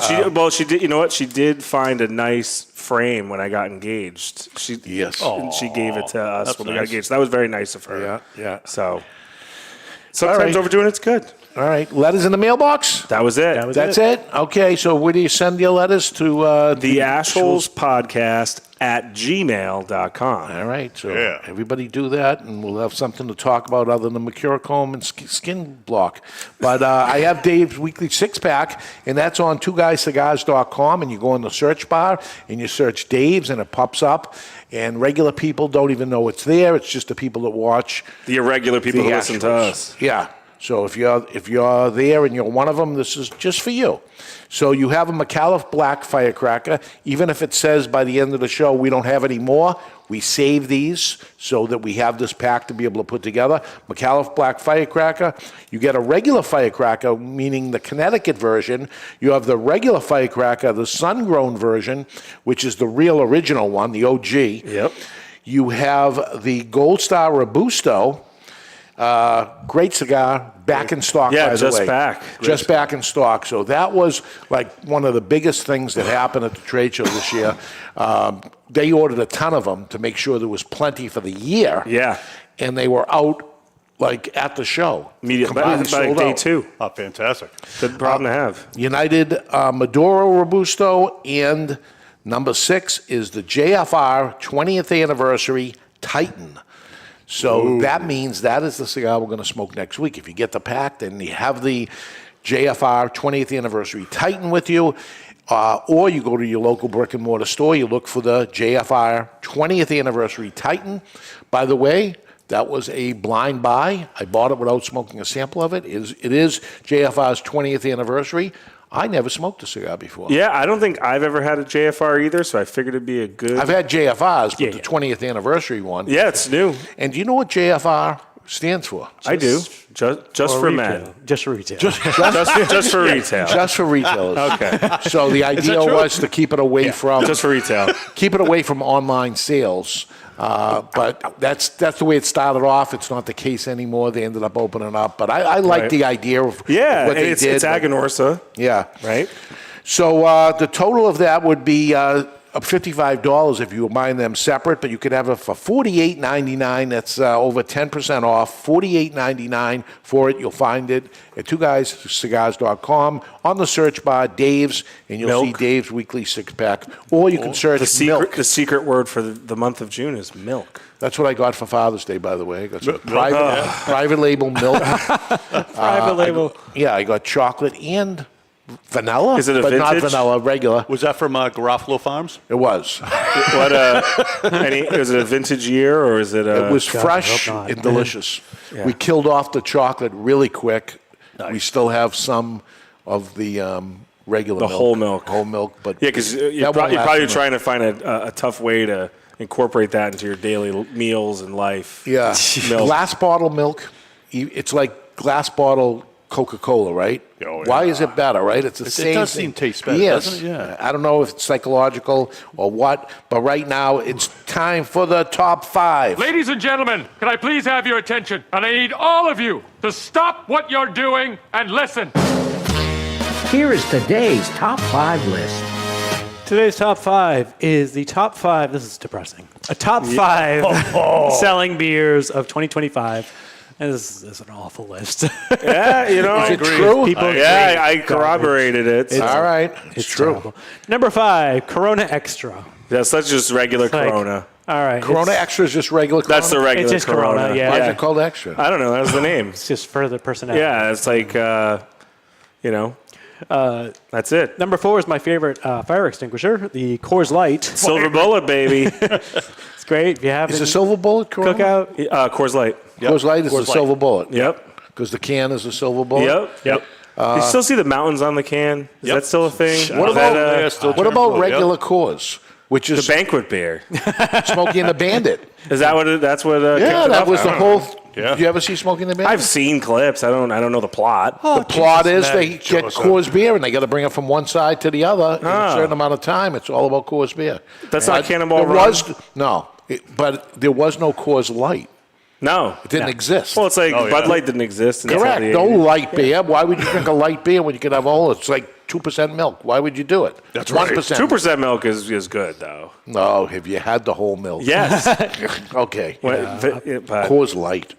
She did. You know what? She did find a nice frame when I got engaged. And she gave it to us when we got engaged. So that was very nice of her. Yeah. So sometimes overdoing it's good. All right. Letters in the mailbox? That was it. That's it? Okay. So where do you send your letters to? The Ashholes Podcast at gmail.com. All right. So everybody do that, and we'll have something to talk about other than Mercurochrome and skin block. But I have Dave's Weekly Six-Pack, and that's on twoguyscigars.com, and you go in the search bar, and you search Dave's, and it pops up. And regular people don't even know it's there. It's just the people that watch. The irregular people who listen to us. Yeah. So if you're there and you're one of them, this is just for you. So you have a Micallef Black Firecracker. Even if it says by the end of the show we don't have any more, we save these so that we have this pack to be able to put together. Micallef Black Firecracker. You get a regular firecracker, meaning the Connecticut version. You have the regular firecracker, the sun-grown version, which is the real original one, the OG. Yep. You have the Gold Star Robusto. Great cigar, back in stock, by the way. just back. Just back in stock. So that was like one of the biggest things that happened at the trade show this year. They ordered a ton of them to make sure there was plenty for the year. Yeah. And they were out like at the show. Immediately by sold day out. 2. Oh, fantastic. Good problem to have. United Maduro Robusto, and number 6 is the JFR 20th Anniversary Titan. So that means that is the cigar we're going to smoke next week. If you get the pack, then you have the JFR 20th Anniversary Titan with you, or you go to your local brick and mortar store, you look for the JFR 20th Anniversary Titan. By the way, that was a blind buy. I bought it without smoking a sample of it. It is JFR's 20th anniversary. I never smoked a cigar before. Yeah, I don't think I've ever had a JFR either, so I figured it'd be a good... I've had JFRs, but the 20th anniversary one. Yeah, it's new. And do you know what JFR stands for? I do. Just for men. Just for retail. Just for retail. Just for retailers. Okay. So the idea was to keep it away from... Just for retail. Keep it away from online sales. But that's the way it started off. It's not the case anymore. They ended up opening up. But I like the idea of what they did. It's Aganorsa. Yeah. Right? So the total of that would be $55 if you were buying them separate, but you could have it for $48.99. That's over 10% off. $48.99 for it. You'll find it at twoguyscigars.com. On the search bar, Dave's, and you'll see Dave's Weekly Six-Pack. Or you can search milk. The secret word for the month of June is milk. That's what I got for Father's Day, by the way. I got some private label milk. Private label. I got chocolate and vanilla. Is it a but vintage? Not vanilla, regular. Was that from Garofalo Farms? It was. Is it a vintage year or is it a... It was fresh and delicious. Yeah. We killed off the chocolate really quick. Nice. We still have some of the regular milk. Whole milk. Whole milk. But yeah, because you're probably trying to find a tough way to incorporate that into your daily meals and life. Yeah. Glass bottle milk. It's like glass bottle Coca-Cola, right? Oh, yeah. Why is it better, right? It's the same thing. It does seem taste better, doesn't it? Yeah. I don't know if it's psychological or what, but right now it's time for the top 5. Ladies and gentlemen, can I please have your attention? And I need all of you to stop what you're doing and listen. Here is today's top 5 list. Today's top 5 is the top 5. This is depressing. A top 5 selling beers of 2025. This is an awful list. Yeah, is it true? I corroborated it. All right. It's true. Terrible. Number 5, Corona Extra. Yes, that's just regular Corona. All right. Corona Extra is just regular Corona? That's the regular It's just Corona, yeah. Why is it called Extra? I don't know. That's the name. It's just for the personality. Yeah, it's like, that's it. Number 4 is my favorite fire extinguisher, the Coors Light. Silver Bullet, baby. It's great. If you have Is a Silver Bullet Corona? Cookout. Coors Light. Yep. Coors Light is a Silver Bullet. Yep. Because the can is a Silver Bullet. Yep. You still see the mountains on the can? Is that still a thing? What about regular Coors? Which is the banquet beer. Smokey and the Bandit. Is that what that's what yeah, that was the whole Yeah. Did you ever see Smokey and the Bandit? I've seen clips. I don't know the plot. The plot is they get Coors beer and they got to bring it from one side to the other in a certain amount of time. It's all about Coors beer. That's not Cannonball Run? But there was no Coors Light. No. It didn't exist. Well, it's like Bud Light didn't exist. Correct. No light beer. Why would you drink a light beer when you could have all? It's like 2% milk. Why would you do it? That's 1%. 2% milk is good, though. No, have you had the whole milk? Yes. Okay. Coors Light.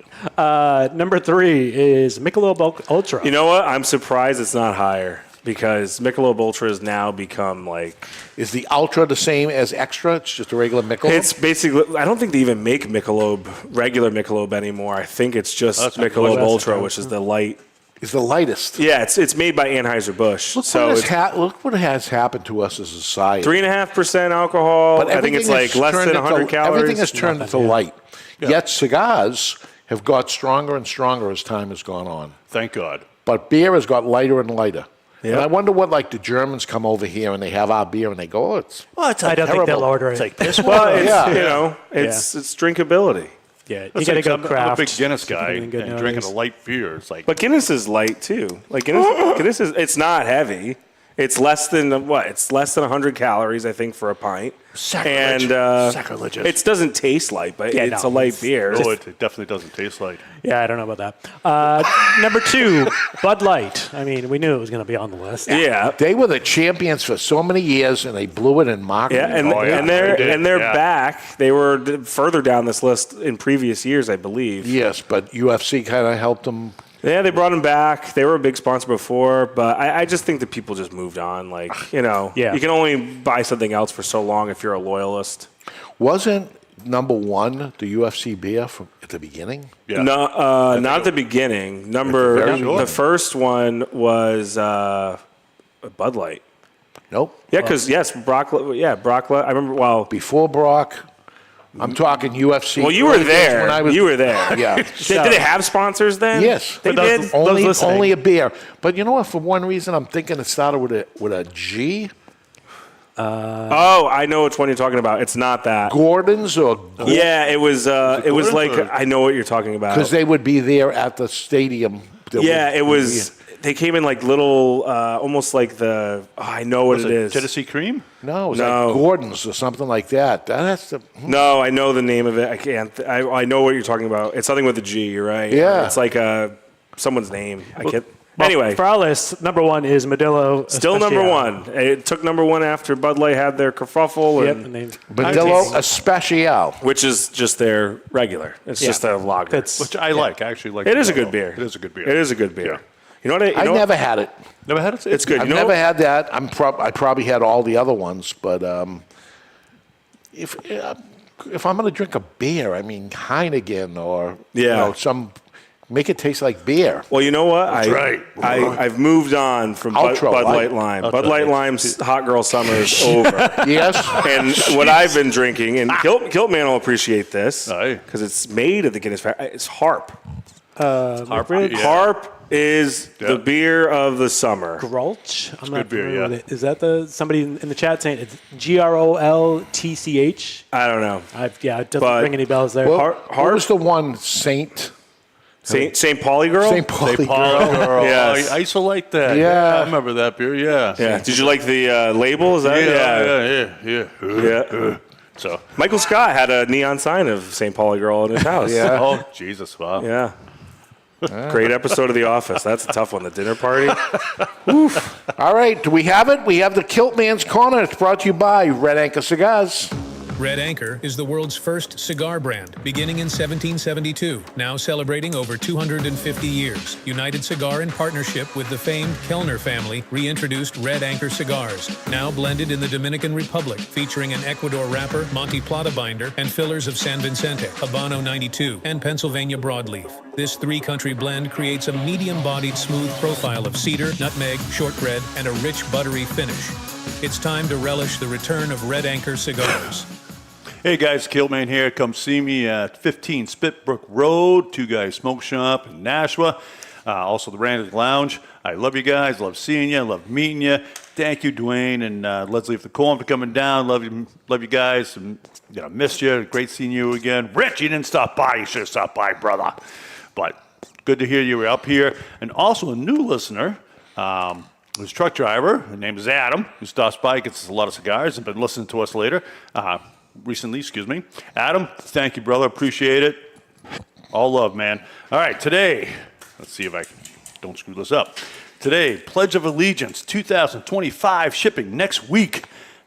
Number 3 is Michelob Ultra. You know what? I'm surprised it's not higher because Michelob Ultra has now become like... Is the Ultra the same as Extra? It's just a regular Michelob? It's basically... I don't think they even make regular Michelob anymore. I think it's just Michelob Ultra, which is the light... Is the lightest. Yeah, it's made by Anheuser-Busch. Look what has happened to us as a society. 3.5% alcohol. But I think it's like less than 100 calories. Everything has turned into light. Yeah. Yet cigars have got stronger and stronger as time has gone on. Thank God. But beer has got lighter and lighter. Yep. And I wonder what, like, the Germans come over here and they have our beer and they go, it's I don't think they'll order it. It's like piss Well, water. it's it's drinkability. Yeah, you That's got to like go I'm craft. a big Guinness guy and Good drinking nowadays. a light beer. It's like, But Guinness is light too. Like Guinness is it's not heavy. It's less than what? It's less than 100 calories, I think, for a pint. Sacrilege. And Sacrilegious. it doesn't taste light, but Yeah, it's no, a light beer. oh, it definitely doesn't taste like. Yeah, I don't know about that. Number 2, Bud Light. I mean, we knew it was going to be on the list. Yeah, They were the champions for so many years, and they blew it in marketing. yeah, and they're back. They were further down this list in previous years, I believe. Yes, but UFC kind of helped them. Yeah, they brought them back. They were a big sponsor before, but I just think that people just moved on. Like, Yeah. you can only buy something else for so long if you're a loyalist. Wasn't number 1 the UFC beer from at the beginning? Yeah. No, not at the beginning. The first one was Bud Light. Nope. Yeah, because Brock. Yeah, Brock. I remember. Well, Before Brock, I'm talking UFC. well, you were there. When I was, You were there. Yeah. Did they have sponsors then? Yes, they did. Only a beer. But you know what? For one reason, I'm thinking it started with a G. Oh, I know which one you're talking about. It's not that. Gordon's or Yeah, it was. It was like Gordon's or- I know what you're talking about. because they would be there at the stadium. Yeah, it was. They came in like little, almost like the. Oh, I know what Was it it is. Tennessee Cream? No, it was No. like Gordon's or something like that. That's the. No, I know the name of it. I can't. I know what you're talking about. It's something with a G. You're right. Yeah. It's like someone's name. I can't. Well, Anyway, for our list, number 1 is Modelo. still Especial. number 1. It took number 1 after Bud Light had their kerfuffle, Yep. and, And they, Modelo Especial. which is just their regular. It's just a lager. that's Which I like. I actually like It is a Modelo. good beer. It is a good beer. It is a good beer. Yeah. You know what? I never had it. Never had it? It's good. I've You know never had that. I probably had all the other ones, but if I'm going to drink a beer, I mean Heineken or some make it taste like beer. Well, you know what? right. I've moved on from Bud Ultra Light light. Lime. Bud Light Lime's Hot Girl Summer is over. Yes. And what I've been drinking, and Kiltman will appreciate this Aye. because it's made at the Guinness Factory. It's Harp. Harp, yeah. Harp is the beer of the summer. Grolsch. I'm good beer, familiar with yeah. it. Is that somebody in the chat saying it's GROLTCH? I don't know. It doesn't But- ring any bells there. Well, what was the one Saint St. Pauli Girl? St. Pauli Paul girl. Yes. I used to like that. Yeah. I remember that beer. Yeah. Yeah. Did you like the label? Is that Yeah. So. Michael Scott had a neon sign of St. Pauli Girl in his house. Yeah. Oh, Jesus. Wow. Yeah. Great episode of The Office. That's a tough one. The dinner party. All right, do we have it? We have the Kilt Man's Corner. It's brought to you by Red Anchor Cigars. Red Anchor is the world's first cigar brand, beginning in 1772, now celebrating over 250 years. United Cigar, in partnership with the famed Kellner family, reintroduced Red Anchor cigars, now blended in the Dominican Republic, featuring an Ecuador wrapper, Monte Plata binder, and fillers of San Vicente, Habano 92, and Pennsylvania broadleaf. This three-country blend creates a medium-bodied, smooth profile of cedar, nutmeg, shortbread, and a rich, buttery finish. It's time to relish the return of Red Anchor cigars. Hey guys, Kiltman here. Come see me at 15 Spitbrook Road, Two Guys Smoke Shop in Nashua. Also the Randy Lounge. I love you guys. Love seeing you. Love meeting you. Thank you, Dwayne and Leslie of the Corn for coming down. Love you guys. And, missed you. Great seeing you again. Rich, you didn't stop by. You should have stopped by, brother. But good to hear you were up here. And also a new listener. Who's a truck driver. His name is Adam, who stops by, gets us a lot of cigars, and been listening to us recently. Adam, thank you, brother. Appreciate it. All love, man. All right, today, let's see if I don't screw this up. Today, Pledge of Allegiance 2025 shipping next week.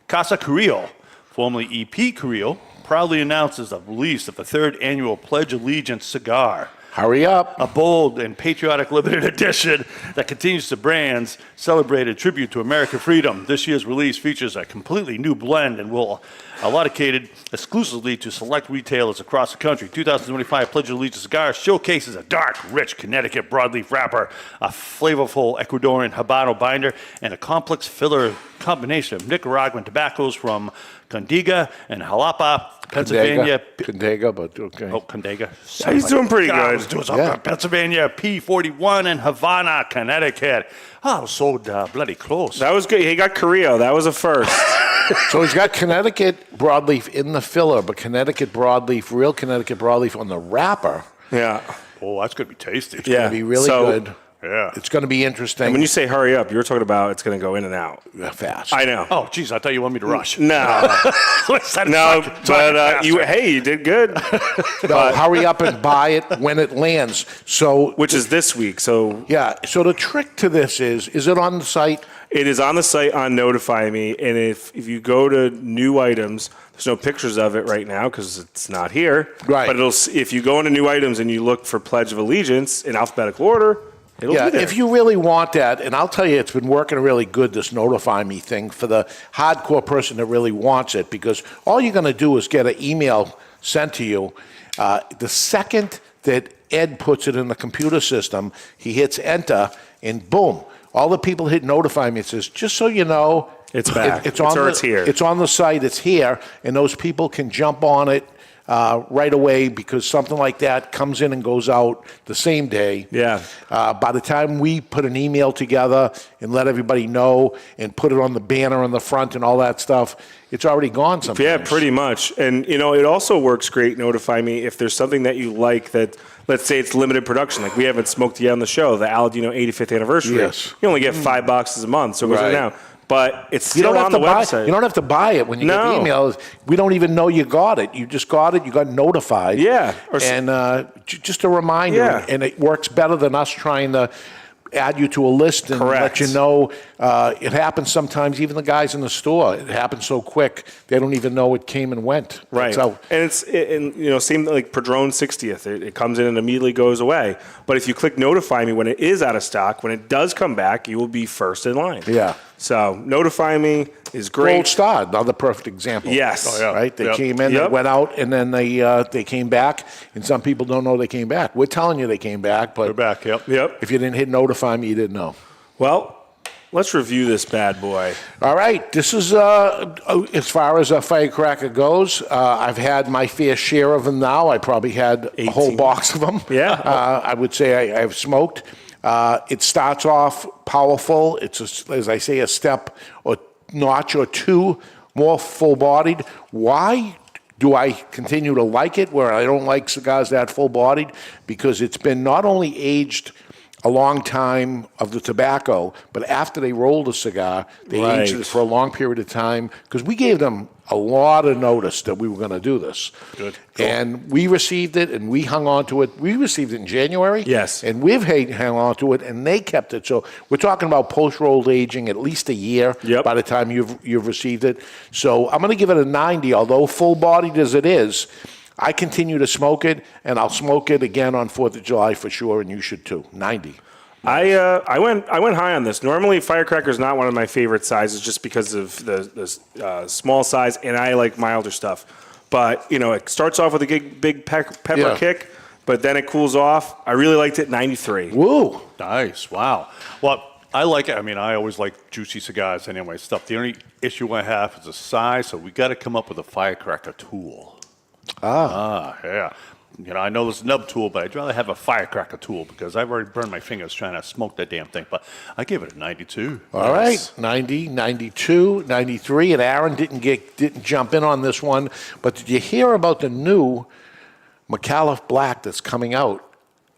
Casa Carrillo, formerly EP Carrillo, proudly announces the release of the third annual Pledge Allegiance cigar. Hurry up. A bold and patriotic limited edition that continues to brands celebrated tribute to American freedom. This year's release features a completely new blend and will allocated exclusively to select retailers across the country. 2025 Pledge of Allegiance cigar showcases a dark, rich Connecticut broadleaf wrapper, a flavorful Ecuadorian Habano binder, and a complex filler combination of Nicaraguan tobaccos from Condega and Jalapa, Pennsylvania. Condega, but okay. Oh, Condega. He's doing pretty God, I good. was doing something. Pennsylvania, P41, and Havana, Connecticut. Oh, I was so bloody close. That was good. He got Carrillo. That was a first. So he's got Connecticut broadleaf in the filler, but Connecticut broadleaf, real Connecticut broadleaf on the wrapper. Yeah. Oh, that's going to be tasty. It's going to be really good. Yeah. It's going to be interesting. And when you say hurry up, you're talking about it's going to go in and out. Fast. I know. Oh, geez, I thought you want me to rush. No. No, but you did good. No, hurry up and buy it when it lands. So, which is this week. So yeah. So the trick to this is it on the site? It is on the site on Notify Me, and if you go to new items, there's no pictures of it right now because it's not here. Right. But if you go into new items and you look for Pledge of Allegiance in alphabetical order, it'll be there. If you really want that, and I'll tell you, it's been working really good, this Notify Me thing, for the hardcore person that really wants it, because all you're going to do is get an email sent to you. The second that Ed puts it in the computer system, he hits enter, and boom, all the people hit Notify Me. It says, just so you know, it's back. It's here. It's on the site. It's here, and those people can jump on it right away, because something like that comes in and goes out the same day. Yeah. By the time we put an email together and let everybody know and put it on the banner on the front and all that stuff, it's already gone sometimes. Yeah, pretty much. And, it also works great, Notify Me, if there's something that you like that, let's say it's limited production. Like we haven't smoked yet on the show, the Aladino 85th anniversary. Yes. You only get 5 boxes a month, so it goes Right. down. But it's still on the website. You don't have to buy it when you get the emails. We don't even know you got it. You just got it. You got notified. Yeah. And just a reminder. Yeah. And it works better than us trying to add you to a list and let you know. It happens sometimes, even the guys in the store, it happens so quick, they don't even know it came and went. Right. So, and same like Padron 60th. It comes in and immediately goes away. But if you click Notify Me when it is out of stock, when it does come back, you will be first in line. yeah. So Notify Me is great. Gold Star, another perfect example. Yes. Oh, yeah. Right? They Yep. came in, they went out, and then they came back, and some people don't know they came back. We're telling you they came back, but They're back, yep. if you didn't hit Notify Me, you didn't know. Well, let's review this bad boy. All right, this is as far as a firecracker goes. I've had my fair share of them now. I probably had a whole box of them. Yeah. I would say I've smoked. It starts off powerful. It's, as I say, a step or notch or two more full-bodied. Why do I continue to like it where I don't like cigars that full-bodied? Because it's been not only aged a long time of the tobacco, but after they rolled the cigar, they aged it for a long period of time, because we gave them a lot of notice that we were going to do this. Good. Cool. And we received it, and we hung on to it. We received it in January. Yes. And we've hung on to it, and they kept it. So we're talking about post-rolled aging at least a year by the time you've received it. So I'm going to give it a 90, although full-bodied as it is. I continue to smoke it, and I'll smoke it again on 4th of July for sure, and you should too. 90. I went high on this. Normally, Firecracker is not one of my favorite sizes just because of the small size, and I like milder stuff. But it starts off with a big pepper kick, but then it cools off. I really liked it. 93. Woo! Nice. Wow. Well, I like it. I mean, I always like juicy cigars anyway. Stuff. The only issue I have is the size, so we got to come up with a firecracker tool. Yeah. I know there's a nub tool, but I'd rather have a firecracker tool because I've already burned my fingers trying to smoke that damn thing. But I give it a 92. All right, 90, 92, 93, and Aaron didn't jump in on this one. But did you hear about the new Micallef Black that's coming out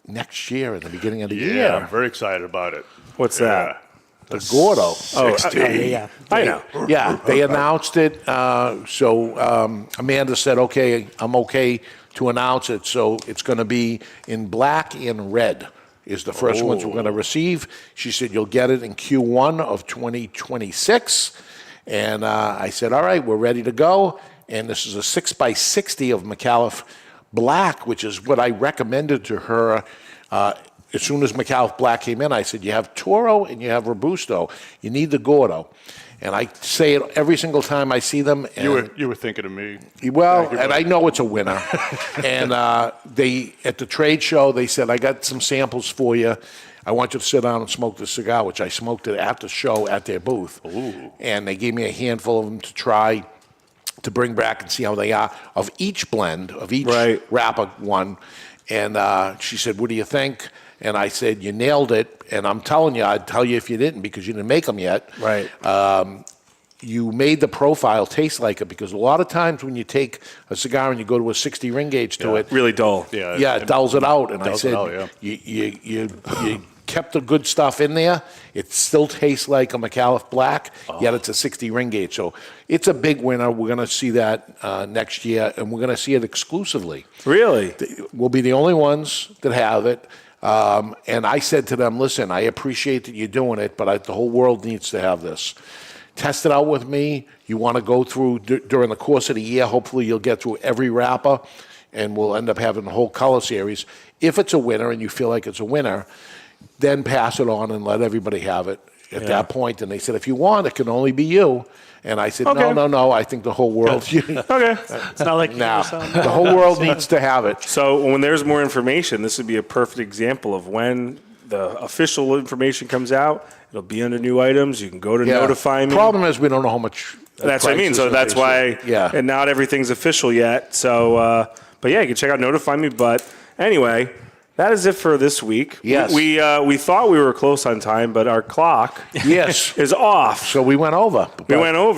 next year at the beginning of the year? Yeah, I'm very excited about it. What's that? The Gordo. 60. Yeah. I know. Yeah, they announced it. So Amanda said, okay, I'm okay to announce it. So it's going to be in black and red is the first ones we're going to receive. She said, you'll get it in Q1 of 2026. And I said, all right, we're ready to go. And this is a 6x60 of Micallef Black, which is what I recommended to her as soon as Micallef Black came in, I said, you have Toro and you have Robusto. You need the Gordo. And I say it every single time I see them. And You were thinking of me. well, and I know it's a winner. And they at the trade show, they said, I got some samples for you. I want you to sit down and smoke the cigar, which I smoked it at the show at their booth. Ooh. And they gave me a handful of them to try to bring back and see how they are of each blend, of each wrapper one. And she said, what do you think? And I said, you nailed it. And I'm telling you, I'd tell you if you didn't because you didn't make them yet. Right. You made the profile taste like it because a lot of times when you take a cigar and you go to a 60 ring gauge to it. Really dull. Yeah, it dulls it out. And I said, you kept the good stuff in there. It still tastes like a Micallef Black, yet it's a 60 ring gauge. So it's a big winner. We're going to see that next year, and we're going to see it exclusively. Really? We'll be the only ones that have it. And I said to them, listen, I appreciate that you're doing it, but the whole world needs to have this. Test it out with me. You want to go through during the course of the year. Hopefully you'll get through every wrapper, and we'll end up having the whole color series. If it's a winner and you feel like it's a winner, then pass it on and let everybody have it at that point. And they said, if you want, it can only be you. And I said, no, I think the whole world. Okay. It's not like the whole world needs to have it. So when there's more information, this would be a perfect example of when the official information comes out. It'll be under new items. You can go to notify me. The problem is we don't know how much. That's what I mean. So that's why, and not everything's official yet. So, but yeah, you can check out Notify Me. But anyway, that is it for this week. Yes. We thought we were close on time, but our clock is off. So we went over.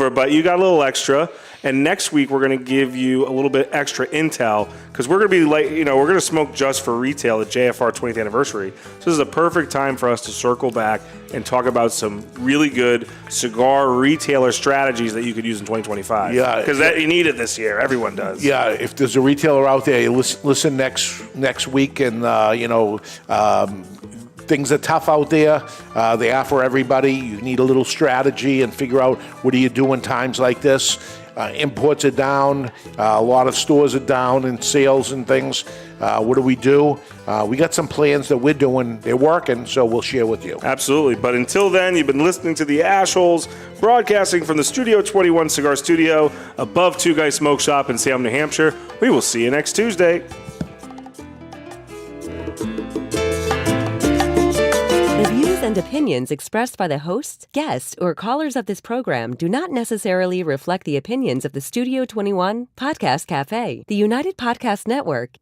But you got a little extra. And next week, we're going to give you a little bit extra intel because we're going to be we're going to smoke just for retail at JFR 20th anniversary. So this is a perfect time for us to circle back and talk about some really good cigar retailer strategies that you could use in 2025. Yeah. Because you need it this year. Everyone does. Yeah. If there's a retailer out there, you listen next week and, things are tough out there. They are for everybody. You need a little strategy and figure out what do you do in times like this. Imports are down. A lot of stores are down in sales and things. What do? We got some plans that we're doing. They're working, so we'll share with you. Absolutely. But until then, you've been listening to the Ashholes, broadcasting from the Studio 21 Cigar Studio above Two Guys Smoke Shop in Salem, New Hampshire. We will see you next Tuesday. The views and opinions expressed by the hosts, guests, or callers of this program do not necessarily reflect the opinions of the Studio 21 Podcast Cafe, the United Podcast Network,